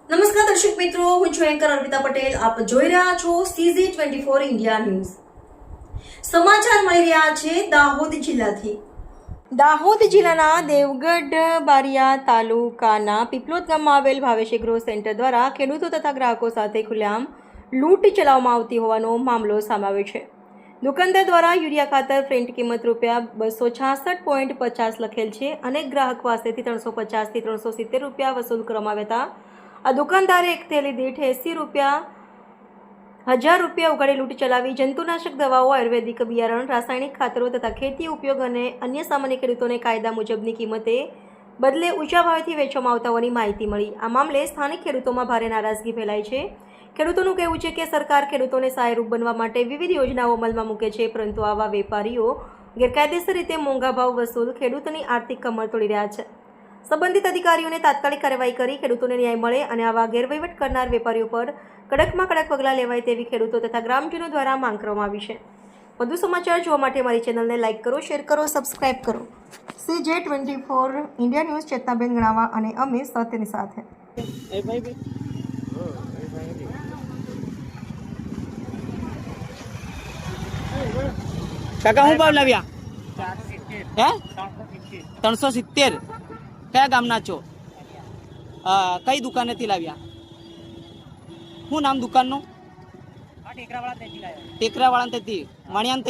નમસ્કાર દર્શક મિત્રો, હું છું એન્કર અર્પિતા પટેલ. આપ જોઈ રહ્યા છો CZ24 ઇન્ડિયા ન્યૂઝ. સમાચાર મળી રહ્યા છે દાહોદ જિલ્લાથી. દાહોદ જિલ્લાના દેવગઢ બારિયા તાલુકાના પીપલોદ ગામમાં આવેલ ભાવેશ એગ્રો સેન્ટર દ્વારા ખેડૂતો તથા ગ્રાહકો સાથે ખુલ્લેઆમ લૂંટ ચલાવવામાં આવતી હોવાનો મામલો સામે આવ્યો છે. દુકાનદાર દ્વારા યુરિયા ખાતર ફ્રેન્ટ કિંમત ₹266.50 લખેલ છે. અનેક ગ્રાહક પાસેથી 350 થી 370 રૂપિયા વસૂલ કરવામાં આવ્યા હતા. આ દુકાનદારે એક થેલી દીઠ 1000 રૂપિયા ઉગાડી લૂંટ ચલાવી જંતુનાશક દવાઓ, આયુર્વેદિક બિયારણ, રાસાયણિક ખાતરો તથા ખેતી ઉપયોગ અને અન્ય સામાન્ય ખેડૂતોને કાયદા મુજબની કિંમતે બદલે ઊંચા ભાવેથી વેચવામાં આવતા હોવાની માહિતી મળી. આ મામલે સ્થાનિક ખેડૂતોમાં ભારે નારાજગી ફેલાઈ છે. ખેડૂતોનું કહેવું છે કે સરકાર ખેડૂતોને સહાયરૂપ બનવા માટે વિવિધ યોજનાઓ અમલમાં મૂકે છે, પરંતુ આવા વેપારીઓ ગેરકાયદેસર રીતે મોંઘા ભાવ વસૂલ ખેડૂતોની આર્થિક કમર તોડી રહ્યા છે. સંબંધિત અધિકારીઓને તાત્કાલિક કાર્યવાહી કરી ખેડૂતોને ન્યાય મળે અને આવા ગેરવહીવટ કરનાર વેપારીઓ પર કડકમાં કડક પગલાં લેવાય તેવી ખેડૂતો તથા ગ્રામજનો દ્વારા માંગ કરવામાં આવી છે. વધુ સમાચાર જોવા માટે મારી ચેનલને લાઇક કરો, શેર કરો, સબસ્ક્રાઇબ કરો. CZ24 ઇન્ડિયા ન્યૂઝ ચેતનાબેન ગણાવા અને અમે સત્યની સાથે. કાકા હું ભાવ લાવ્યા? હે 370. કયા ગામના છો? કઈ દુકાનેથી લાવ્યા? શું નામ દુકાનનું? ટેકરાવાળા તેથી વાણિયાન